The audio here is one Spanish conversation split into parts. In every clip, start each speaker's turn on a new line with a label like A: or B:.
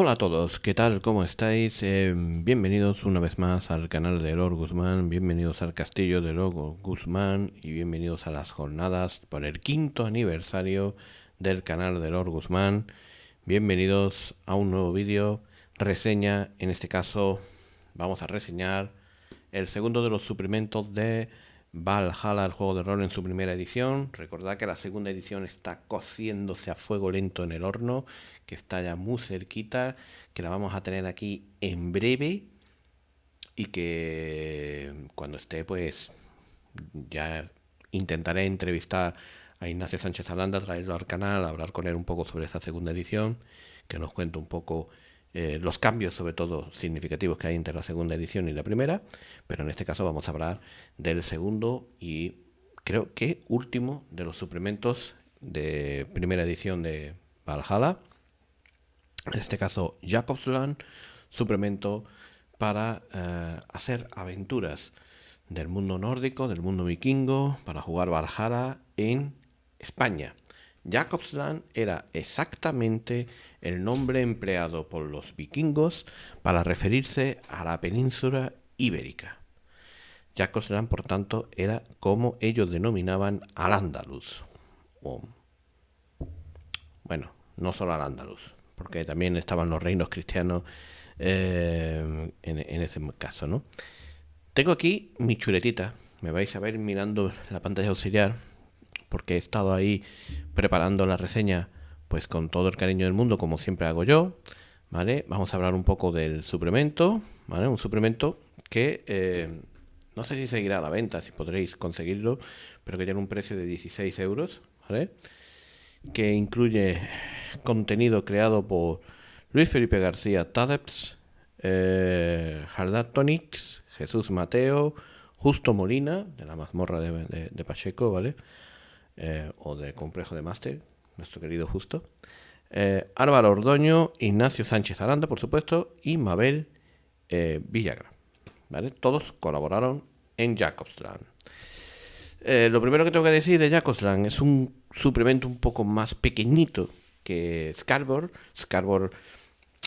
A: Hola a todos, ¿qué tal? ¿Cómo estáis? Bienvenidos una vez más al canal de Lord Guzmán, bienvenidos al castillo de Lord Guzmán y bienvenidos a las jornadas por el 5º aniversario del canal de Lord Guzmán. Bienvenidos a un nuevo vídeo, reseña. En este caso vamos a reseñar el segundo de los suplementos de Valhalla, el juego de rol en su primera edición. Recordad que la segunda edición está cociéndose a fuego lento en el horno, que está ya muy cerquita, que la vamos a tener aquí en breve y que cuando esté pues ya intentaré entrevistar a Ignacio Sánchez Aranda, traerlo al canal, hablar con él un poco sobre esa segunda edición, que nos cuente un poco los cambios, sobre todo significativos, que hay entre la segunda edición y la primera, pero en este caso vamos a hablar del segundo y creo que último de los suplementos de primera edición de Valhalla, en este caso Jakobsland, suplemento para hacer aventuras del mundo nórdico, del mundo vikingo, para jugar Valhalla en España. Jakobsland era exactamente el nombre empleado por los vikingos para referirse a la península ibérica. Jakobsland, por tanto, era como ellos denominaban al Andaluz. O, bueno, no solo al Andaluz, porque también estaban los reinos cristianos en ese caso, ¿no? Tengo aquí mi chuletita. Me vais a ver mirando la pantalla auxiliar porque he estado ahí preparando la reseña pues con todo el cariño del mundo, como siempre hago yo, ¿vale? Vamos a hablar un poco del suplemento, ¿vale? Un suplemento que no sé si seguirá a la venta, si podréis conseguirlo, pero que tiene un precio de 16 euros, ¿vale? Que incluye contenido creado por Luis Felipe García Tadeps, Hardar Tonix, Jesús Mateo, Justo Molina, de la mazmorra de Pacheco, ¿vale? O de Complejo de Máster, nuestro querido Justo. Álvaro Ordoño, Ignacio Sánchez Aranda, por supuesto, y Mabel Villagra, ¿vale? Todos colaboraron en Jakobsland. Lo primero que tengo que decir de Jakobsland es un suplemento un poco más pequeñito que Scarborough. Scarborough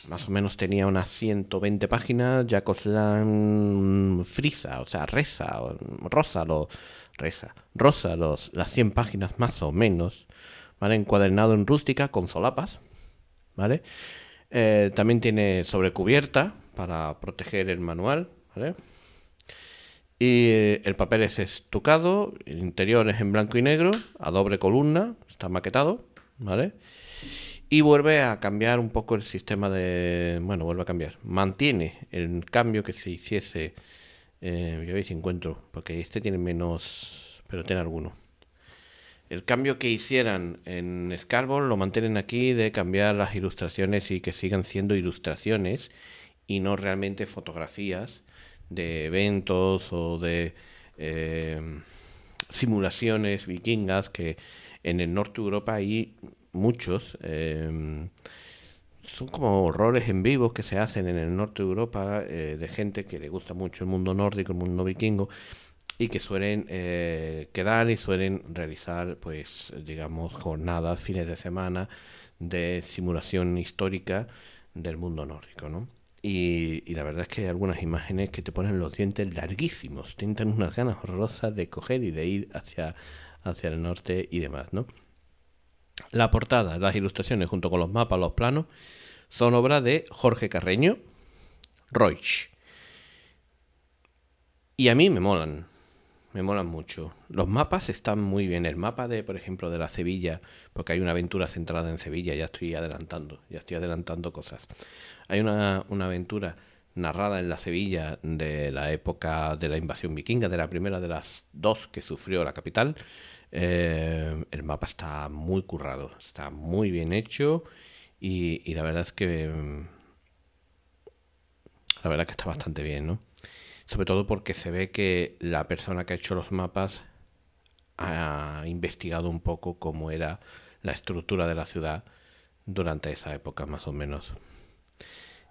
A: más o menos tenía unas 120 páginas. Jakobsland frisa, o sea, rosa las 100 páginas más o menos, ¿vale? Encuadernado en rústica con solapas, ¿vale? También tiene sobrecubierta para proteger el manual, ¿vale? Y el papel es estucado, el interior es en blanco y negro, a doble columna, está maquetado, ¿vale? Y vuelve a cambiar un poco el sistema de... Bueno, vuelve a cambiar. Mantiene el cambio que se hiciese... yo veis si encuentro, porque este tiene menos... pero tiene alguno. El cambio que hicieran en Scarborough lo mantienen aquí, de cambiar las ilustraciones y que sigan siendo ilustraciones y no realmente fotografías de eventos o de simulaciones vikingas, que en el norte de Europa hay muchos. Son como roles en vivo que se hacen en el norte de Europa, de gente que le gusta mucho el mundo nórdico, el mundo vikingo, y que suelen quedar y suelen realizar, pues, digamos, jornadas, fines de semana de simulación histórica del mundo nórdico, ¿no? Y la verdad es que hay algunas imágenes que te ponen los dientes larguísimos, te dan unas ganas horrorosas de coger y de ir hacia el norte y demás, ¿no? La portada, las ilustraciones junto con los mapas, los planos, son obra de Jorge Carreño Roig. Y a mí me molan mucho. Los mapas están muy bien. El mapa de, por ejemplo, de la Sevilla, porque hay una aventura centrada en Sevilla, ya estoy adelantando cosas. Hay una aventura narrada en la Sevilla de la época de la invasión vikinga, de la primera de las dos que sufrió la capital. El mapa está muy currado, está muy bien hecho y la verdad que está bastante bien, ¿no? Sobre todo porque se ve que la persona que ha hecho los mapas ha investigado un poco cómo era la estructura de la ciudad durante esa época, más o menos.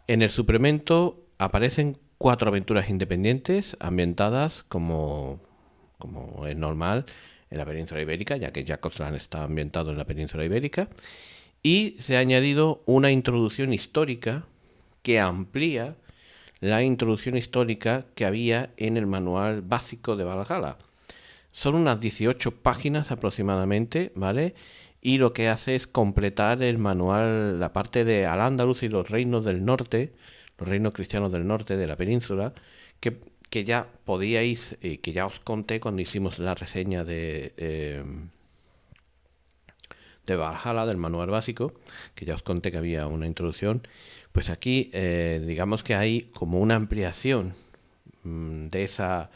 A: En el suplemento aparecen 4 aventuras independientes ambientadas como es normal en la península ibérica, ya que Jakobsland está ambientado en la península ibérica. Y se ha añadido una introducción histórica que amplía la introducción histórica que había en el manual básico de Valhalla. Son unas 18 páginas aproximadamente, ¿vale? Y lo que hace es completar el manual, la parte de Al-Ándalus y los reinos del norte, los reinos cristianos del norte de la península, que ya podíais, que ya os conté cuando hicimos la reseña de Valhalla, del manual básico, que ya os conté que había una introducción. Pues aquí, digamos que hay como una ampliación de esa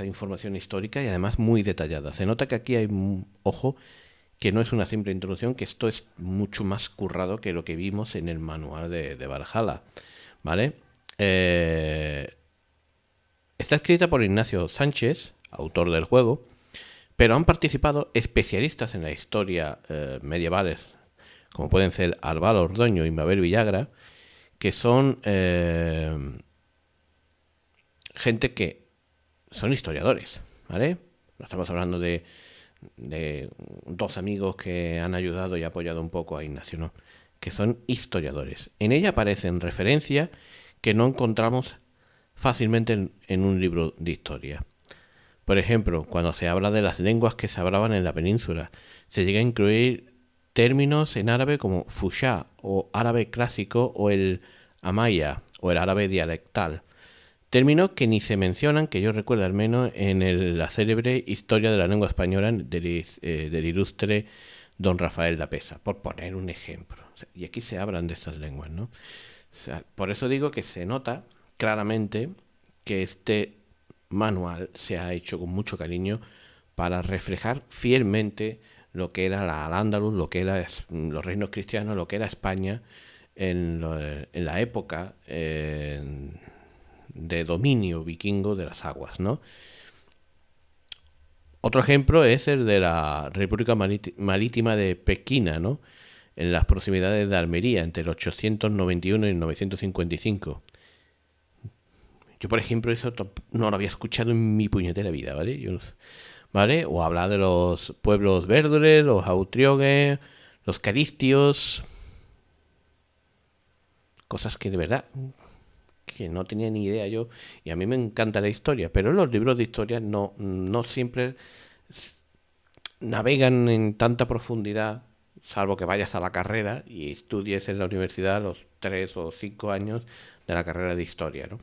A: información histórica y además muy detallada. Se nota que aquí hay, ojo, que no es una simple introducción, que esto es mucho más currado que lo que vimos en el manual de Valhalla, ¿vale? Está escrita por Ignacio Sánchez, autor del juego, pero han participado especialistas en la historia medievales, como pueden ser Álvaro Ordoño y Mabel Villagra, que son gente que son historiadores, ¿vale? No estamos hablando de dos amigos que han ayudado y apoyado un poco a Ignacio, no, que son historiadores. En ella aparecen referencias que no encontramos fácilmente en un libro de historia. Por ejemplo, cuando se habla de las lenguas que se hablaban en la península, se llega a incluir términos en árabe como fushá o árabe clásico o el amaya o el árabe dialectal. Términos que ni se mencionan, que yo recuerdo al menos, en la célebre Historia de la Lengua Española del ilustre don Rafael da Pesa, por poner un ejemplo. O sea, y aquí se hablan de estas lenguas, ¿no? O sea, por eso digo que se nota claramente que este manual se ha hecho con mucho cariño para reflejar fielmente lo que era la Al-Ándalus, lo que eran los reinos cristianos, lo que era España en la época de dominio vikingo de las aguas, ¿no? Otro ejemplo es el de la República Marítima de Pequina, ¿no? En las proximidades de Almería, entre el 891 y el 955. Yo, por ejemplo, eso no lo había escuchado en mi puñetera vida, ¿vale? ¿Vale? O hablar de los pueblos verdes, los autriogues, los caristios. Cosas que de verdad que no tenía ni idea yo, y a mí me encanta la historia, pero los libros de historia no siempre navegan en tanta profundidad, salvo que vayas a la carrera y estudies en la universidad los 3 o 5 años de la carrera de historia, ¿no?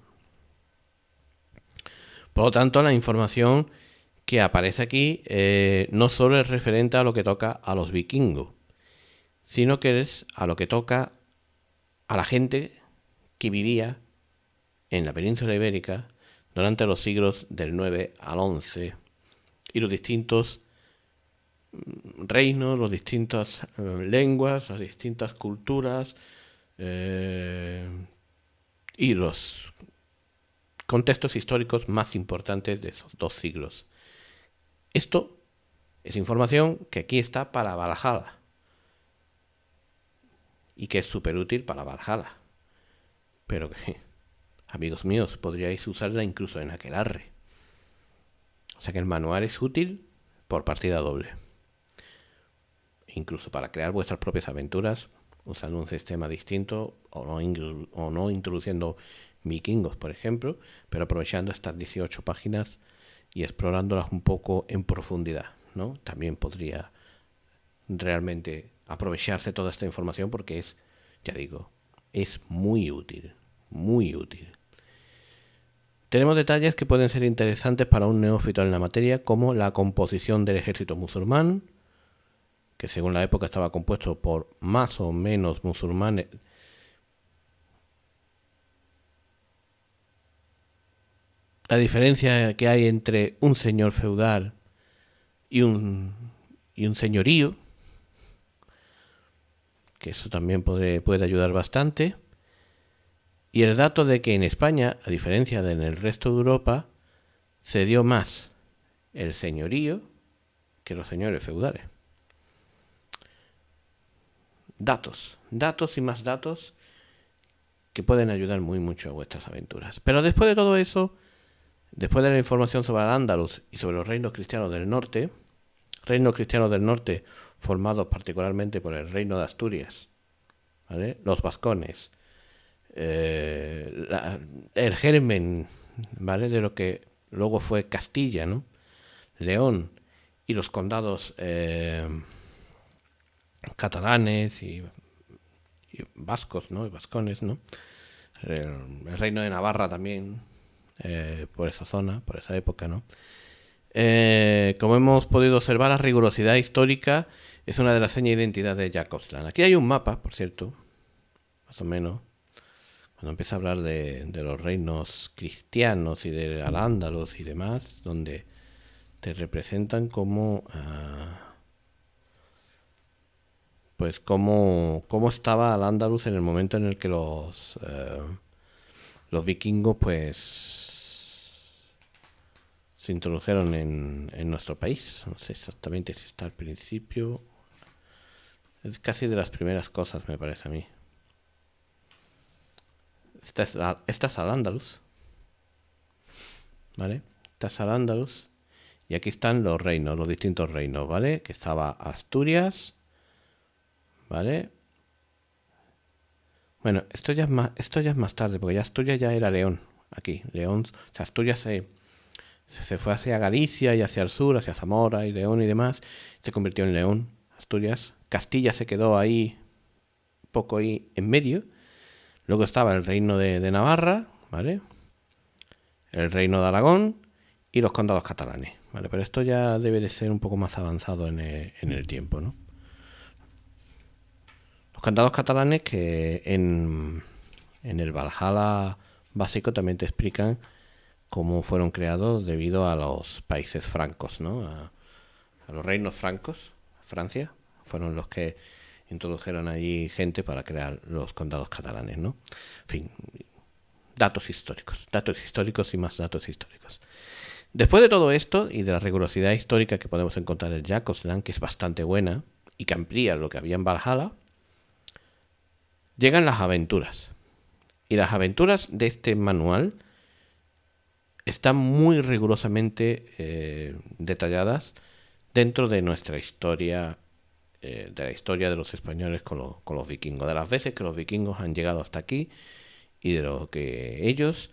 A: Por lo tanto, la información que aparece aquí no solo es referente a lo que toca a los vikingos, sino que es a lo que toca a la gente que vivía en la península ibérica durante los siglos del 9 al 11 y los distintos reinos, las distintas lenguas, las distintas culturas y los contextos históricos más importantes de esos dos siglos. Esto es información que aquí está para Valhalla y que es súper útil para Valhalla, pero que, amigos míos, podríais usarla incluso en Aquelarre. O sea que el manual es útil por partida doble. Incluso para crear vuestras propias aventuras usando un sistema distinto o no introduciendo vikingos, por ejemplo, pero aprovechando estas 18 páginas y explorándolas un poco en profundidad, ¿no? También podría realmente aprovecharse toda esta información porque es, ya digo, es muy útil, muy útil. Tenemos detalles que pueden ser interesantes para un neófito en la materia, como la composición del ejército musulmán, que según la época estaba compuesto por más o menos musulmanes. La diferencia que hay entre un señor feudal y un señorío, que eso también puede ayudar bastante. Y el dato de que en España, a diferencia de en el resto de Europa, se dio más el señorío que los señores feudales. Datos y más datos que pueden ayudar muy mucho a vuestras aventuras. Pero después de todo eso, después de la información sobre Al-Ándalus y sobre los reinos cristianos del norte formados particularmente por el reino de Asturias, ¿vale? Los vascones, el germen, ¿vale? De lo que luego fue Castilla, ¿no? León y los condados catalanes y vascos, ¿no? Y vascones, ¿no? El reino de Navarra también, por esa zona, por esa época, ¿no? Como hemos podido observar, la rigurosidad histórica es una de las señas de identidad de Jacobsland. Aquí hay un mapa, por cierto, más o menos, cuando empieza a hablar de los reinos cristianos y de Al-Ándalus y demás, donde te representan como pues cómo estaba Al-Ándalus en el momento en el que los vikingos pues se introdujeron en nuestro país. No sé exactamente si está al principio. Es casi de las primeras cosas, me parece a mí. Esta es Al-Ándalus, ¿vale? Esta es Al-Ándalus. Y aquí están los reinos, los distintos reinos, ¿vale? Que estaba Asturias, ¿vale? Bueno, esto ya es más tarde, porque ya Asturias ya era León. Aquí, León, o sea, Asturias se fue hacia Galicia y hacia el sur, hacia Zamora y León y demás. Se convirtió en León, Asturias. Castilla se quedó ahí, poco ahí en medio. Luego estaba el reino de Navarra, ¿vale? El reino de Aragón y los condados catalanes, ¿vale? Pero esto ya debe de ser un poco más avanzado en el tiempo, ¿no? Los condados catalanes que en el Valhalla básico también te explican cómo fueron creados debido a los países francos, ¿no? A los reinos francos, Francia, fueron los que introdujeron allí gente para crear los condados catalanes, ¿no? En fin, datos históricos y más datos históricos. Después de todo esto y de la rigurosidad histórica que podemos encontrar en Jacobsland, que es bastante buena y que amplía lo que había en Valhalla, llegan las aventuras. Y las aventuras de este manual están muy rigurosamente detalladas dentro de nuestra historia, de la historia de los españoles con los vikingos, de las veces que los vikingos han llegado hasta aquí y de lo que ellos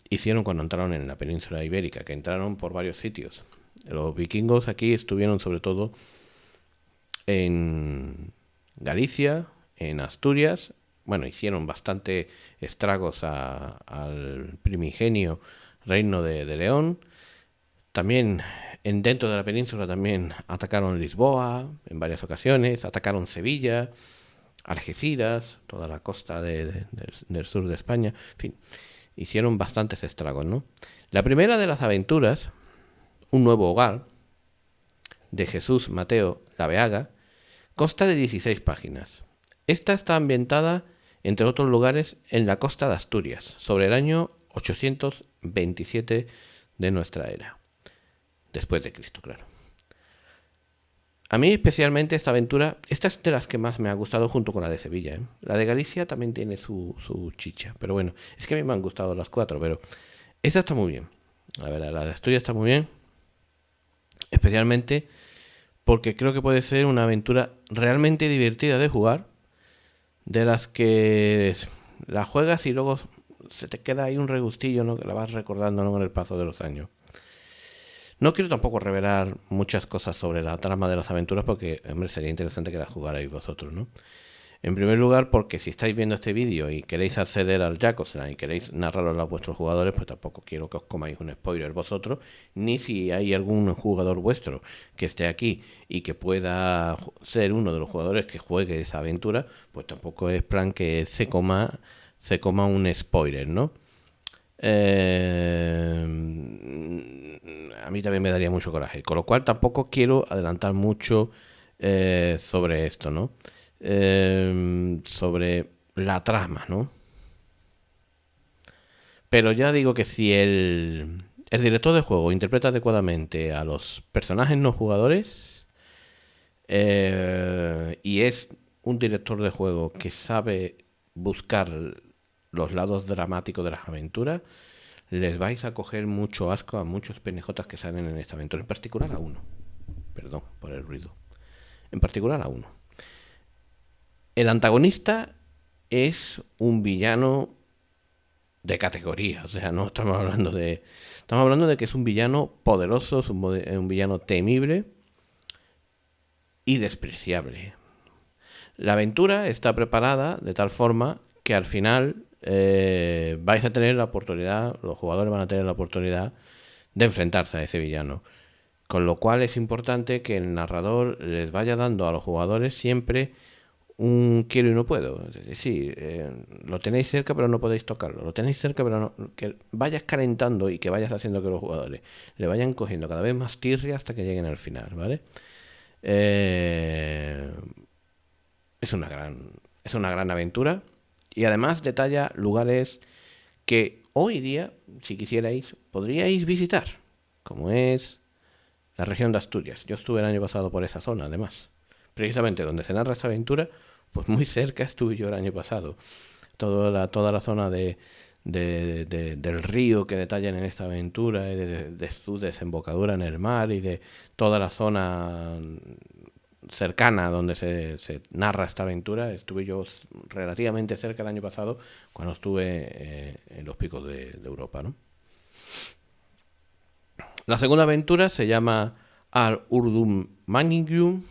A: hicieron cuando entraron en la península ibérica, que entraron por varios sitios. Los vikingos aquí estuvieron sobre todo en Galicia, en Asturias. Bueno, hicieron bastante estragos al primigenio reino de León. También dentro de la península también atacaron Lisboa en varias ocasiones, atacaron Sevilla, Algeciras, toda la costa del sur de España. En fin, hicieron bastantes estragos, ¿no? La primera de las aventuras, Un nuevo hogar, de Jesús Mateo Laveaga, consta de 16 páginas. Esta está ambientada, entre otros lugares, en la costa de Asturias, sobre el año 827 de nuestra era. Después de Cristo, claro. A mí especialmente esta aventura, esta es de las que más me ha gustado junto con la de Sevilla, ¿eh? La de Galicia también tiene su chicha, pero bueno, es que a mí me han gustado las cuatro, pero esta está muy bien. La verdad, la de Asturias está muy bien, especialmente porque creo que puede ser una aventura realmente divertida de jugar, de las que la juegas y luego se te queda ahí un regustillo, ¿no? Que la vas recordando, ¿no? Con el paso de los años. No quiero tampoco revelar muchas cosas sobre la trama de las aventuras porque, hombre, sería interesante que las jugarais vosotros, ¿no? En primer lugar, porque si estáis viendo este vídeo y queréis acceder al Jacobsland y queréis narrarlo a vuestros jugadores, pues tampoco quiero que os comáis un spoiler vosotros, ni si hay algún jugador vuestro que esté aquí y que pueda ser uno de los jugadores que juegue esa aventura, pues tampoco es plan que se coma un spoiler, ¿no? A mí también me daría mucho coraje, con lo cual tampoco quiero adelantar mucho sobre esto, ¿no? Sobre la trama, ¿no? Pero ya digo que si el director de juego interpreta adecuadamente a los personajes no jugadores y es un director de juego que sabe buscar los lados dramáticos de las aventuras, les vais a coger mucho asco a muchos penejotas que salen en esta aventura, en particular a uno. Perdón por el ruido. En particular a uno. El antagonista es un villano de categoría, o sea, no estamos hablando de... Estamos hablando de que es un villano poderoso, es un villano temible y despreciable. La aventura está preparada de tal forma que al final vais a tener la oportunidad, los jugadores van a tener la oportunidad de enfrentarse a ese villano. Con lo cual es importante que el narrador les vaya dando a los jugadores siempre un quiero y no puedo. Es decir, sí, lo tenéis cerca pero no podéis tocarlo. Lo tenéis cerca pero no... Que vayas calentando y que vayas haciendo que los jugadores le vayan cogiendo cada vez más tirria hasta que lleguen al final, ¿vale? Eh, es una gran, es una gran aventura y además detalla lugares que hoy día, si quisierais, podríais visitar, como es la región de Asturias. Yo estuve el año pasado por esa zona, además. Precisamente donde se narra esta aventura, pues muy cerca estuve yo el año pasado. Toda la zona del río que detallan en esta aventura, y de su desembocadura en el mar y de toda la zona cercana donde se narra esta aventura. Estuve yo relativamente cerca el año pasado cuando estuve en los picos de Europa, ¿no? La segunda aventura se llama Al Urdum Manningium,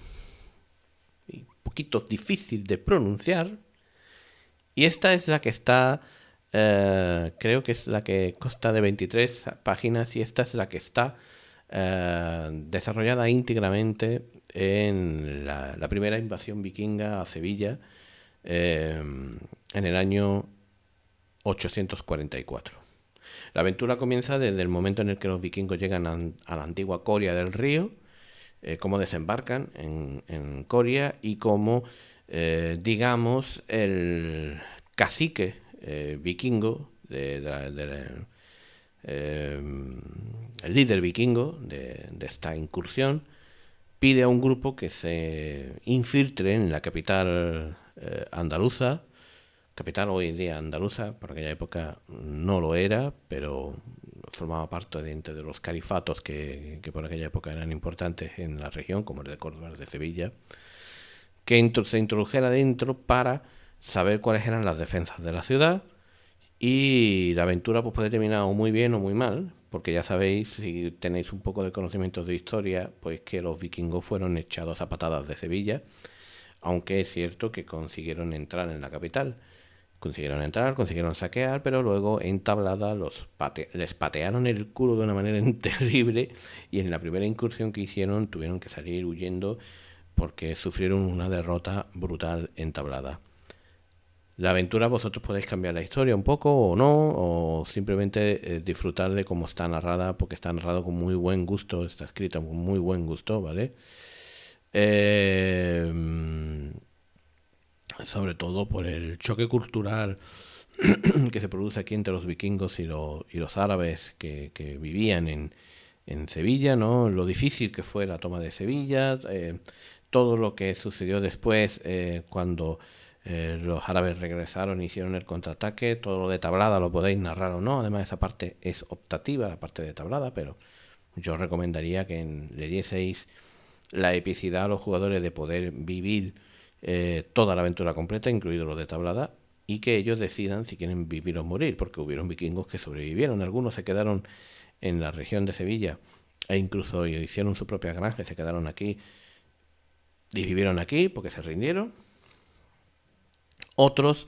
A: un poquito difícil de pronunciar, y esta es la que está, creo que es la que consta de 23 páginas y esta es la que está desarrollada íntegramente en la primera invasión vikinga a Sevilla en el año 844. La aventura comienza desde el momento en el que los vikingos llegan a la antigua Coria del río, cómo desembarcan en Coria y cómo, digamos, el cacique vikingo, eh, el líder vikingo de esta incursión, pide a un grupo que se infiltre en la capital andaluza, capital hoy día andaluza, por aquella época no lo era, pero formaba parte de los califatos que por aquella época eran importantes en la región, como el de Córdoba, el de Sevilla, que se introdujera dentro para saber cuáles eran las defensas de la ciudad y la aventura pues puede terminar o muy bien o muy mal, porque ya sabéis, si tenéis un poco de conocimientos de historia, pues que los vikingos fueron echados a patadas de Sevilla, aunque es cierto que consiguieron entrar en la capital. Consiguieron entrar, consiguieron saquear, pero luego en tablada les patearon el culo de una manera terrible y en la primera incursión que hicieron tuvieron que salir huyendo porque sufrieron una derrota brutal en tablada. La aventura vosotros podéis cambiar la historia un poco o no, o simplemente disfrutar de cómo está narrada, porque está narrado con muy buen gusto, está escrita con muy buen gusto, ¿vale? Eh, Sobre todo por el choque cultural que se produce aquí entre los vikingos y los árabes que vivían en Sevilla, ¿no? Lo difícil que fue la toma de Sevilla, todo lo que sucedió después cuando los árabes regresaron e hicieron el contraataque, todo lo de Tablada lo podéis narrar o no, además esa parte es optativa, la parte de Tablada, pero yo recomendaría que le dieseis la epicidad a los jugadores de poder vivir toda la aventura completa, incluido lo de Tablada, y que ellos decidan si quieren vivir o morir, porque hubieron vikingos que sobrevivieron, algunos se quedaron en la región de Sevilla e incluso hicieron su propia granja y se quedaron aquí y vivieron aquí porque se rindieron. Otros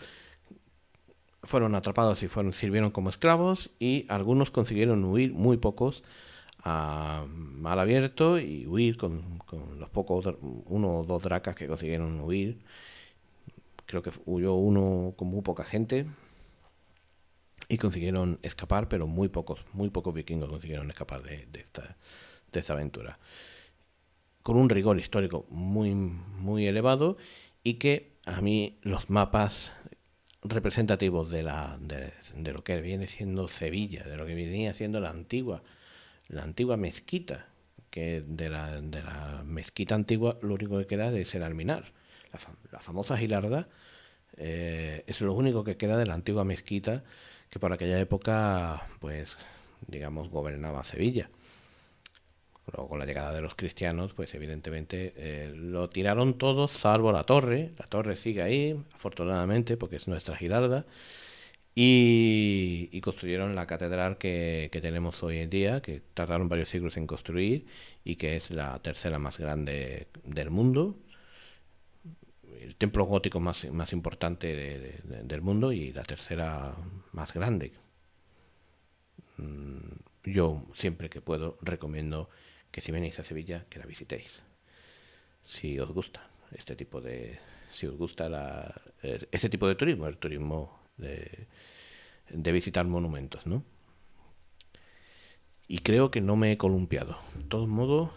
A: fueron atrapados y sirvieron como esclavos y algunos consiguieron huir, muy pocos, a mal abierto y huir con los pocos, uno o dos dracas que consiguieron huir. Creo que huyó uno con muy poca gente y consiguieron escapar, pero muy pocos vikingos consiguieron escapar de esta aventura. Con un rigor histórico muy elevado y que a mí los mapas representativos de lo que viene siendo Sevilla, de lo que venía siendo la antigua mezquita, que de la mezquita antigua lo único que queda es el alminar. La famosa Gilarda es lo único que queda de la antigua mezquita que por aquella época, pues, digamos, gobernaba Sevilla. Luego con la llegada de los cristianos, pues evidentemente lo tiraron todos, salvo la torre. La torre sigue ahí, afortunadamente, porque es nuestra Giralda. Y construyeron la catedral que tenemos hoy en día, que tardaron varios siglos en construir y que es la tercera más grande del mundo, el templo gótico más importante del mundo y la tercera más grande. Yo siempre que puedo recomiendo que si venís a Sevilla que la visitéis, si os gusta este tipo de, si os gusta este tipo de turismo, el turismo de visitar monumentos, ¿no? Y creo que no me he columpiado. De todos modos,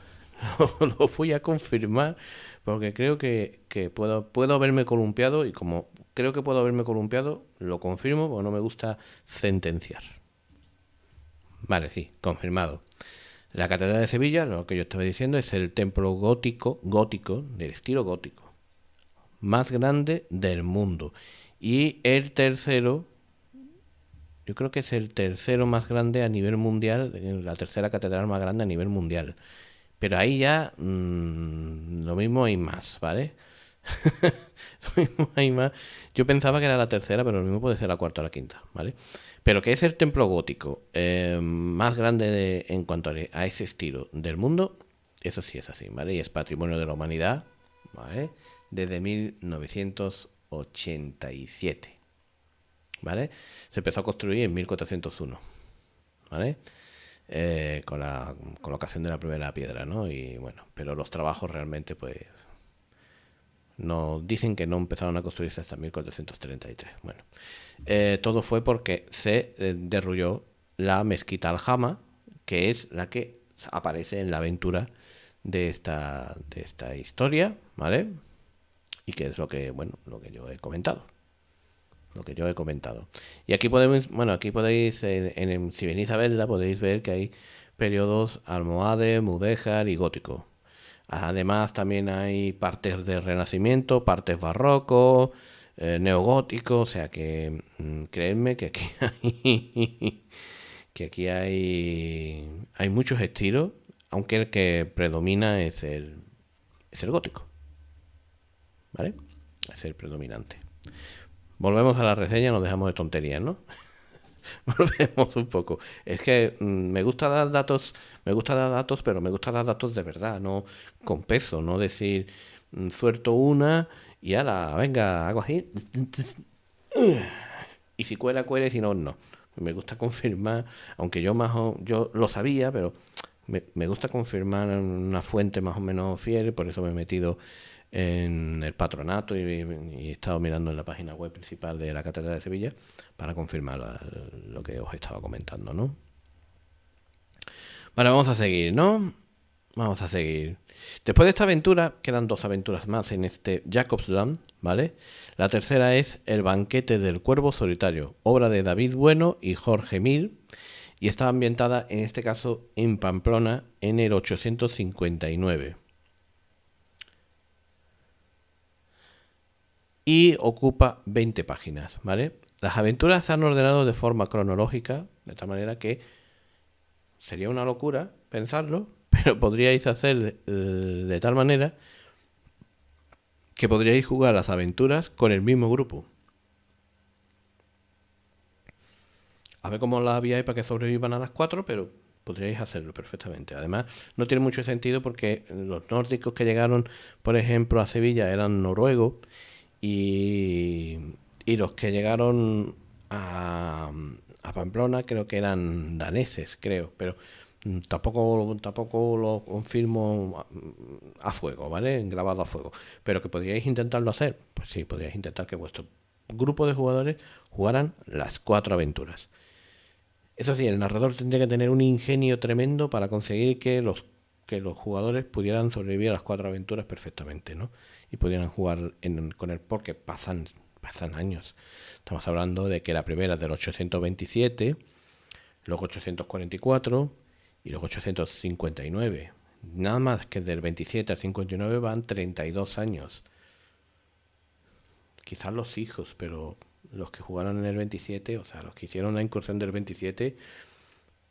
A: lo voy a confirmar porque creo que puedo haberme columpiado y como creo que puedo haberme columpiado, lo confirmo porque no me gusta sentenciar. Vale, sí, confirmado. La Catedral de Sevilla, lo que yo estaba diciendo, es el templo gótico, del estilo gótico, más grande del mundo. Y el tercero, yo creo que es el tercero más grande a nivel mundial, la tercera catedral más grande a nivel mundial. Pero ahí ya lo mismo hay más, ¿vale? Lo mismo hay más. Yo pensaba que era la tercera, pero lo mismo puede ser la cuarta o la quinta, ¿vale? Pero que es el templo gótico más grande en cuanto a ese estilo del mundo, eso sí es así, ¿vale? Y es patrimonio de la humanidad, ¿vale? Desde 1987, ¿vale? Se empezó a construir en 1401, ¿vale? Con la colocación de la primera piedra, ¿no? Y bueno, pero los trabajos realmente, pues, no dicen que no empezaron a construirse hasta 1433. Bueno, todo fue porque se derrulló la mezquita Aljama, que es la que aparece en la aventura de esta historia, ¿vale? Y que es lo que, bueno, lo que yo he comentado. Lo que yo he comentado. Y aquí podemos, bueno, aquí podéis, si venís a verla, podéis ver que hay periodos almohade, mudéjar y gótico. Además, también hay partes de Renacimiento, partes barroco, neogótico, o sea que creedme que aquí hay, que aquí hay muchos estilos, aunque el que predomina es el gótico, ¿vale? Es el predominante. Volvemos a la reseña, nos dejamos de tonterías, ¿no? Volvemos un poco. Es que me gusta dar datos, pero me gusta dar datos de verdad, no con peso, no decir suelto una y ala, venga, hago así. Y si cuela, cuela, y si no, no. Me gusta confirmar, aunque yo lo sabía, pero me gusta confirmar en una fuente más o menos fiel, por eso me he metido en el patronato y he estado mirando en la página web principal de la Catedral de Sevilla para confirmar lo que os estaba comentando, ¿no? Vale, vamos a seguir, ¿no? Vamos a seguir. Después de esta aventura, quedan dos aventuras más en este Jacob's Land, ¿vale? La tercera es El banquete del cuervo solitario, obra de David Bueno y Jorge Mil, y está ambientada, en este caso, en Pamplona, en el 859. Y ocupa 20 páginas, ¿vale? Las aventuras se han ordenado de forma cronológica, de tal manera que sería una locura pensarlo, pero podríais hacer de tal manera que podríais jugar las aventuras con el mismo grupo. A ver cómo las habíais para que sobrevivan a las 4, pero podríais hacerlo perfectamente. Además, no tiene mucho sentido porque los nórdicos que llegaron, por ejemplo, a Sevilla eran noruegos y, y los que llegaron a Pamplona creo que eran daneses, creo, pero tampoco lo confirmo a fuego, ¿vale? Grabado a fuego. Pero que podríais intentarlo hacer, pues sí, podríais intentar que vuestro grupo de jugadores jugaran las 4 aventuras. Eso sí, el narrador tendría que tener un ingenio tremendo para conseguir que los jugadores pudieran sobrevivir a las 4 aventuras perfectamente, ¿no? Y pudieran jugar con él porque pasan años. Estamos hablando de que la primera es del 827, luego 844 y luego 859. Nada más que del 27 al 59 van 32 años. Quizás los hijos, pero los que jugaron en el 27, o sea, los que hicieron la incursión del 27,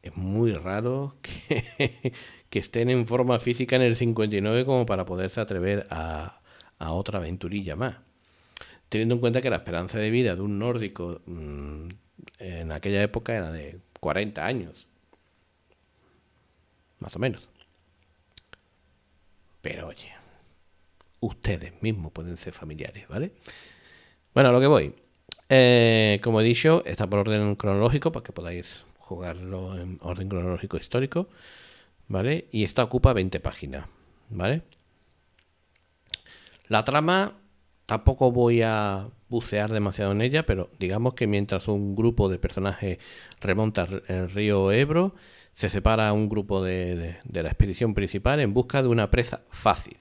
A: Es muy raro que estén en forma física en el 59 como para poderse atrever a otra aventurilla más. Teniendo en cuenta que la esperanza de vida de un nórdico en aquella época era de 40 años, más o menos. Pero oye, ustedes mismos pueden ser familiares, ¿vale? Bueno, a lo que voy. Como he dicho, está por orden cronológico para que podáis jugarlo en orden cronológico histórico, ¿vale? Y esta ocupa 20 páginas, ¿vale? La trama tampoco voy a bucear demasiado en ella, pero digamos que mientras un grupo de personajes remonta el río Ebro, se separa un grupo de la expedición principal en busca de una presa fácil.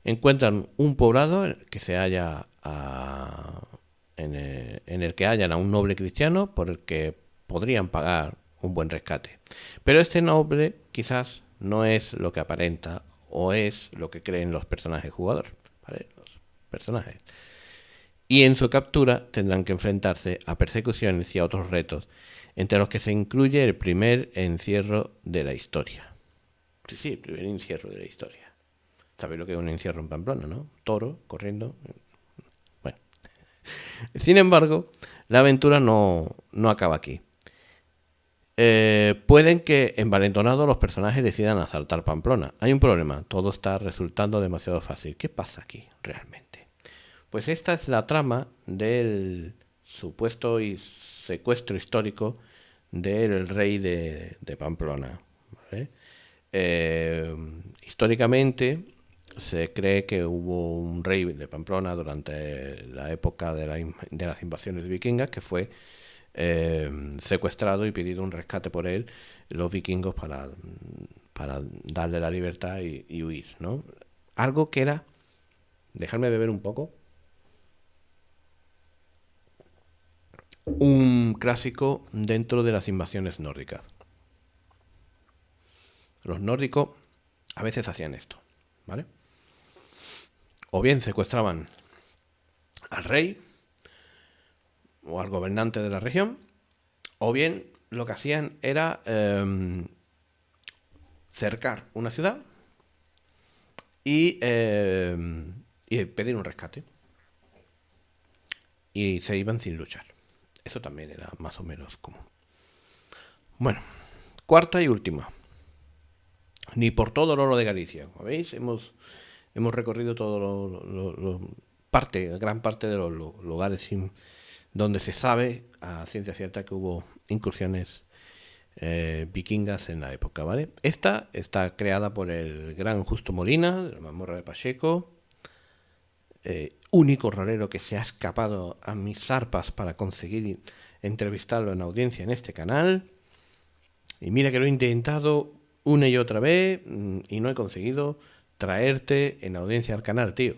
A: Encuentran un poblado que se halla en el que hallan a un noble cristiano por el que podrían pagar un buen rescate. Pero este noble quizás no es lo que aparenta o es lo que creen los personajes jugadores, ¿vale? Los personajes. Y en su captura tendrán que enfrentarse a persecuciones y a otros retos, entre los que se incluye el primer encierro de la historia. Sí, sí, el primer encierro de la historia. ¿Sabéis lo que es un encierro en Pamplona, no? Toro corriendo. Bueno. Sin embargo, la aventura no acaba aquí. Pueden que envalentonados los personajes decidan asaltar Pamplona. Hay un problema, todo está resultando demasiado fácil. ¿Qué pasa aquí realmente? Pues esta es la trama del supuesto secuestro histórico del rey de Pamplona. ¿Vale? Eh, Históricamente se cree que hubo un rey de Pamplona durante la época de las invasiones vikingas que fue secuestrado y pedido un rescate por él, los vikingos para darle la libertad y huir, ¿no? Algo que era, dejarme beber un poco, un clásico dentro de las invasiones nórdicas. Los nórdicos a veces hacían esto, ¿vale? O bien secuestraban al rey o al gobernante de la región, o bien lo que hacían era cercar una ciudad y pedir un rescate. Y se iban sin luchar. Eso también era más o menos común. Bueno, cuarta y última. Ni por todo el oro de Galicia. Como veis, hemos recorrido gran parte de los lugares donde se sabe a ciencia cierta que hubo incursiones vikingas en la época, ¿vale? Esta está creada por el gran Justo Molina, de la Mazmorra de Pacheco, único rolero que se ha escapado a mis arpas para conseguir entrevistarlo en audiencia en este canal. Y mira que lo he intentado una y otra vez y no he conseguido traerte en audiencia al canal, tío.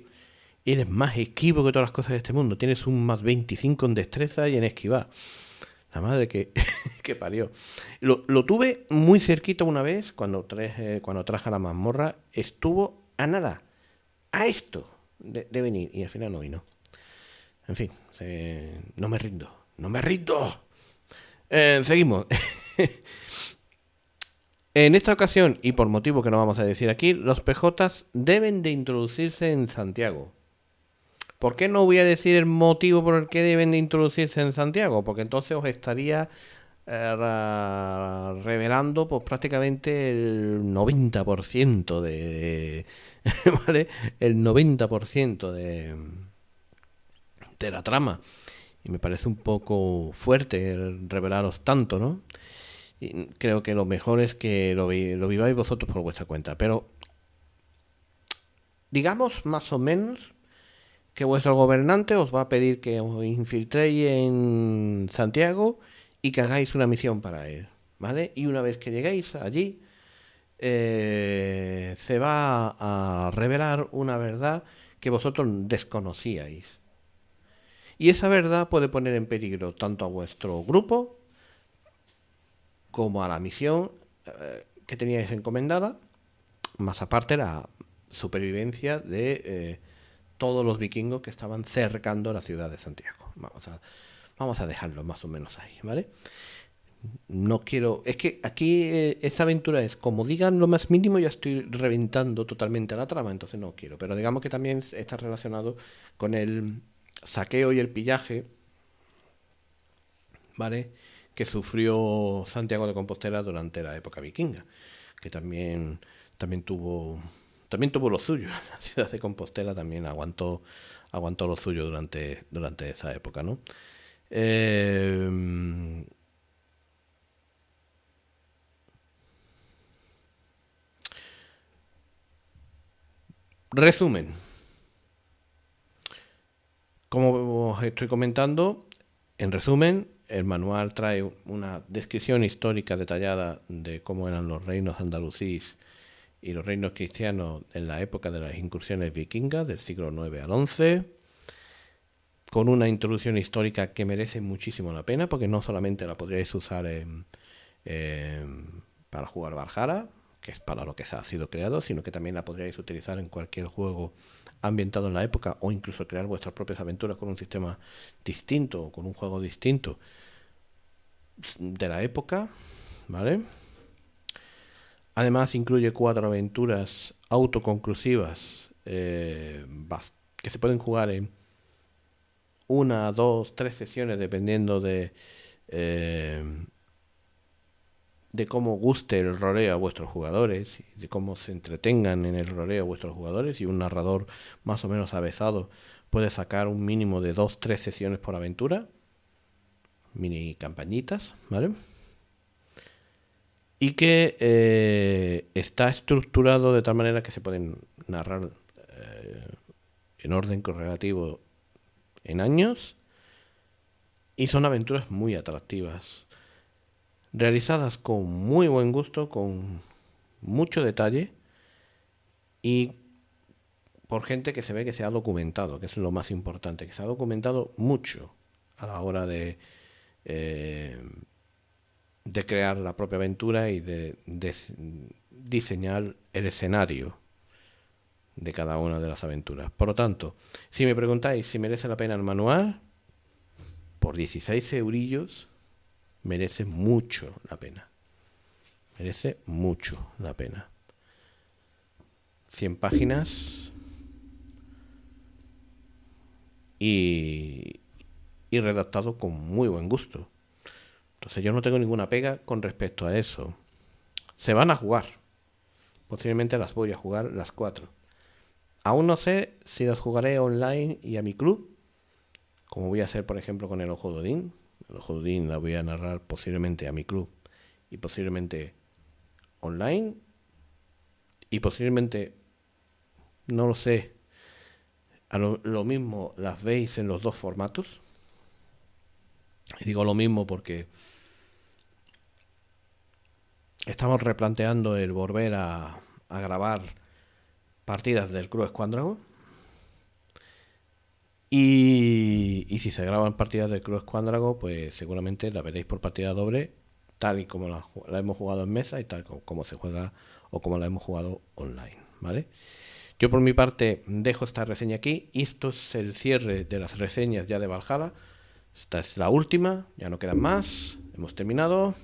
A: Eres más esquivo que todas las cosas de este mundo. Tienes un más 25 en destreza y en esquivar. La madre que parió. Lo tuve muy cerquita una vez cuando traje a la mazmorra. Estuvo a nada. A esto de venir. Y al final no vino. En fin. No me rindo. ¡No me rindo! Seguimos. En esta ocasión, y por motivo que no vamos a decir aquí, los PJs deben de introducirse en Santiago. ¿Por qué no voy a decir el motivo por el que deben de introducirse en Santiago? Porque entonces os estaría revelando pues prácticamente el 90% ¿vale? El 90% de la trama. Y me parece un poco fuerte el revelaros tanto, ¿no? Y creo que lo mejor es que lo viváis vosotros por vuestra cuenta. Pero digamos más o menos que vuestro gobernante os va a pedir que os infiltréis en Santiago y que hagáis una misión para él, ¿vale? Y una vez que lleguéis allí, se va a revelar una verdad que vosotros desconocíais. Y esa verdad puede poner en peligro tanto a vuestro grupo como a la misión que teníais encomendada, más aparte la supervivencia de todos los vikingos que estaban cercando la ciudad de Santiago. Vamos a dejarlo más o menos ahí, ¿vale? No quiero. Es que aquí esa aventura es como digan lo más mínimo, ya estoy reventando totalmente la trama, entonces no quiero. Pero digamos que también está relacionado con el saqueo y el pillaje, ¿vale? Que sufrió Santiago de Compostela durante la época vikinga, que también tuvo lo suyo. La ciudad de Compostela también aguantó lo suyo durante esa época, ¿no? Eh, Resumen, como os estoy comentando, en resumen, el manual trae una descripción histórica detallada de cómo eran los reinos andalusíes y los reinos cristianos en la época de las incursiones vikingas del siglo IX al XI, con una introducción histórica que merece muchísimo la pena, porque no solamente la podríais usar para jugar Valhalla, que es para lo que se ha sido creado, sino que también la podríais utilizar en cualquier juego ambientado en la época, o incluso crear vuestras propias aventuras con un sistema distinto o con un juego distinto de la época, ¿vale? Además incluye 4 aventuras autoconclusivas que se pueden jugar en 1, 2, 3 sesiones dependiendo eh, de cómo guste el roleo a vuestros jugadores, y de cómo se entretengan en el roleo a vuestros jugadores, y un narrador más o menos avesado puede sacar un mínimo de 2, 3 sesiones por aventura, mini campañitas, ¿vale? Y que está estructurado de tal manera que se pueden narrar eh, en orden correlativo en años, y son aventuras muy atractivas, realizadas con muy buen gusto, con mucho detalle y por gente que se ve que se ha documentado, que es lo más importante, que se ha documentado mucho a la hora eh, de crear la propia aventura y de diseñar el escenario de cada una de las aventuras. Por lo tanto, si me preguntáis si merece la pena el manual, por 16 eurillos merece mucho la pena. Merece mucho la pena. 100 páginas y, y redactado con muy buen gusto. Entonces yo no tengo ninguna pega con respecto a eso. Se van a jugar. Posiblemente las voy a jugar las 4. Aún no sé si las jugaré online y a mi club, como voy a hacer por ejemplo con el Ojo de Odín. El Ojo de Odín la voy a narrar posiblemente a mi club y posiblemente online y posiblemente, no lo sé, lo mismo las veis en los dos formatos. Y digo lo mismo porque estamos replanteando el volver a grabar partidas del Club Escuadrón. Y si se graban partidas del Club Escuadrón, pues seguramente la veréis por partida doble, tal y como la hemos jugado en mesa y tal como se juega o como la hemos jugado online, ¿vale? Yo por mi parte dejo esta reseña aquí. Y esto es el cierre de las reseñas ya de Valhalla. Esta es la última, ya no quedan más. Hemos terminado.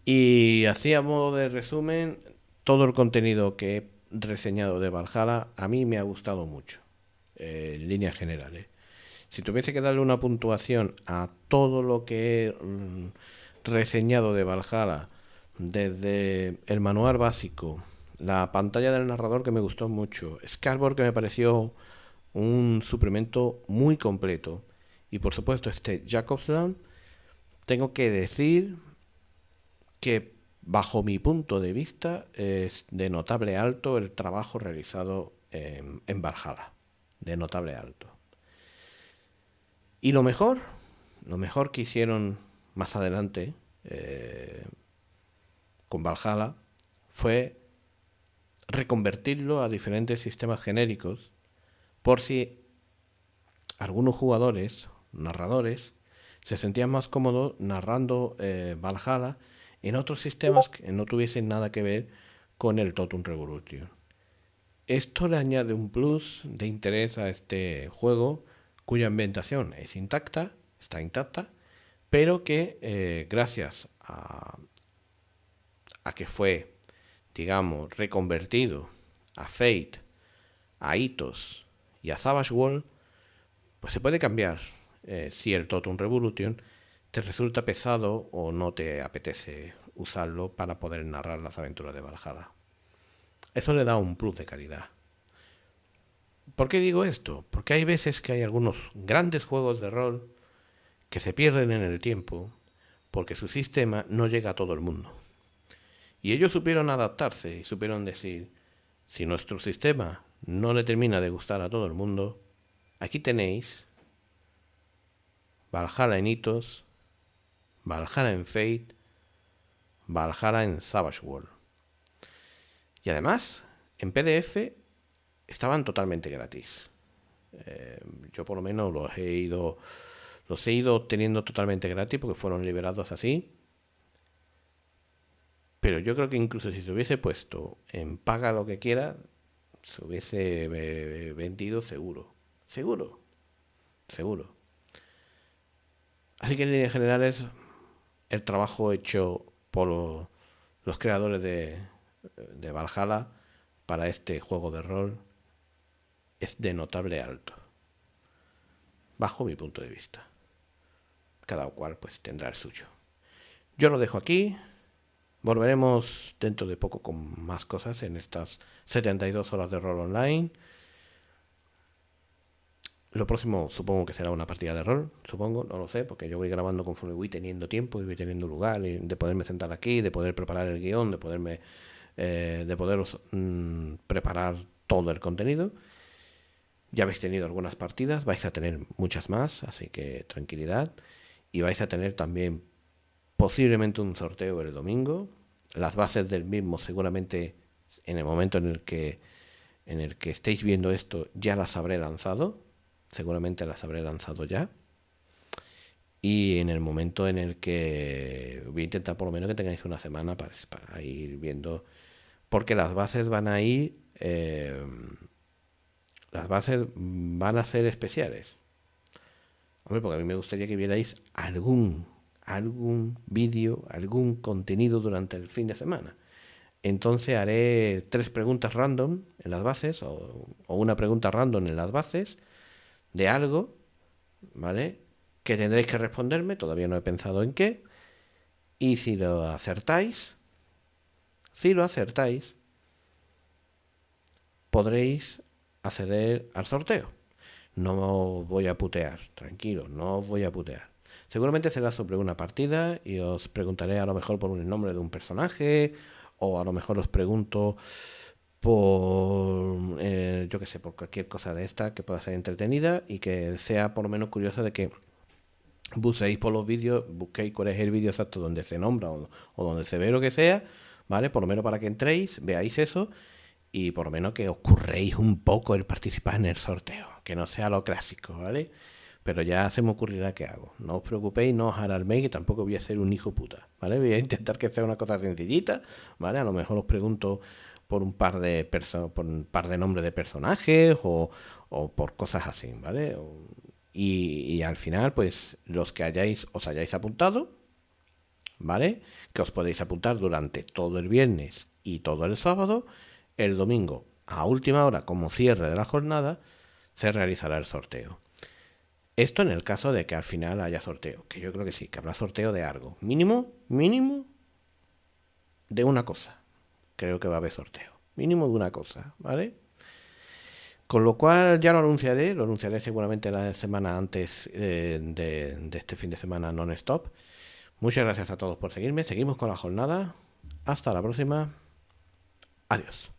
A: Y así a modo de resumen, todo el contenido que he reseñado de Valhalla a mí me ha gustado mucho, en líneas generales. Si tuviese que darle una puntuación a todo lo que he reseñado de Valhalla, desde el manual básico, la pantalla del narrador que me gustó mucho, Scarborough que me pareció un suplemento muy completo, y por supuesto este Jacobsland, tengo que decir que bajo mi punto de vista es de notable alto el trabajo realizado en Valhalla, de notable alto. Y lo mejor que hicieron más adelante con Valhalla fue reconvertirlo a diferentes sistemas genéricos, por si algunos jugadores, narradores, se sentían más cómodos narrando Valhalla en otros sistemas que no tuviesen nada que ver con el Totum Revolution. Esto le añade un plus de interés a este juego, cuya ambientación es intacta, está intacta, pero que gracias a que fue, digamos, reconvertido a Fate, a Ethos y a Savage World, pues se puede cambiar. Si el Totem Revolution te resulta pesado o no te apetece usarlo para poder narrar las aventuras de Valhalla. Eso le da un plus de calidad. ¿Por qué digo esto? Porque hay veces que hay algunos grandes juegos de rol que se pierden en el tiempo porque su sistema no llega a todo el mundo. Y ellos supieron adaptarse y supieron decir, si nuestro sistema no le termina de gustar a todo el mundo, aquí tenéis Valhalla en Ethos, Valhalla en Fate, Valhalla en Savage World. Y además, en PDF estaban totalmente gratis. Yo por lo menos los he ido obteniendo totalmente gratis porque fueron liberados así. Pero yo creo que incluso si se hubiese puesto en paga lo que quiera, se hubiese vendido seguro. Seguro. Seguro. Así que en líneas generales, el trabajo hecho por los creadores de Valhalla para este juego de rol es de notable alto, bajo mi punto de vista. Cada cual pues tendrá el suyo. Yo lo dejo aquí. Volveremos dentro de poco con más cosas en estas 72 horas de rol online. Lo próximo supongo que será una partida de rol, supongo, no lo sé, porque yo voy grabando conforme voy teniendo tiempo y voy teniendo lugar y de poderme sentar aquí, de poder preparar el guión, de poderos preparar todo el contenido. Ya habéis tenido algunas partidas, vais a tener muchas más, así que tranquilidad. Y vais a tener también posiblemente un sorteo el domingo. Las bases del mismo seguramente en el momento en el que estéis viendo esto ya las habré lanzado. Seguramente las habré lanzado ya. Y en el momento en el que voy a intentar por lo menos que tengáis una semana para ir viendo. Porque las bases van a ir... las bases van a ser especiales. Hombre, porque a mí me gustaría que vierais algún vídeo, algún contenido durante el fin de semana. Entonces haré 3 preguntas random en las bases o una pregunta random en las bases de algo, ¿vale? Que tendréis que responderme, todavía no he pensado en qué. Y si lo acertáis, podréis acceder al sorteo. No os voy a putear, tranquilo, no os voy a putear. Seguramente será sobre una partida y os preguntaré a lo mejor por el nombre de un personaje o a lo mejor os pregunto por, yo que sé, por cualquier cosa de esta que pueda ser entretenida y que sea por lo menos curiosa de que busquéis por los vídeos, busquéis cuál es el vídeo exacto donde se nombra o donde se ve lo que sea, ¿vale? Por lo menos para que entréis, veáis eso y por lo menos que os curréis un poco el participar en el sorteo, que no sea lo clásico, ¿vale? Pero ya se me ocurrirá qué hago. No os preocupéis, no os alarméis, que tampoco voy a ser un hijo puta, ¿vale? Voy a intentar que sea una cosa sencillita, ¿vale? A lo mejor os pregunto por un par de por un par de nombres de personajes o por cosas así, ¿vale? Y al final, pues los que os hayáis apuntado, ¿vale? Que os podéis apuntar durante todo el viernes y todo el sábado. El domingo, a última hora, como cierre de la jornada, se realizará el sorteo. Esto en el caso de que al final haya sorteo, que yo creo que sí, que habrá sorteo de algo. Mínimo de una cosa. Creo que va a haber sorteo. Mínimo de una cosa, ¿vale? Con lo cual ya lo anunciaré seguramente la semana antes de este fin de semana non-stop. Muchas gracias a todos por seguirme, seguimos con la jornada. Hasta la próxima. Adiós.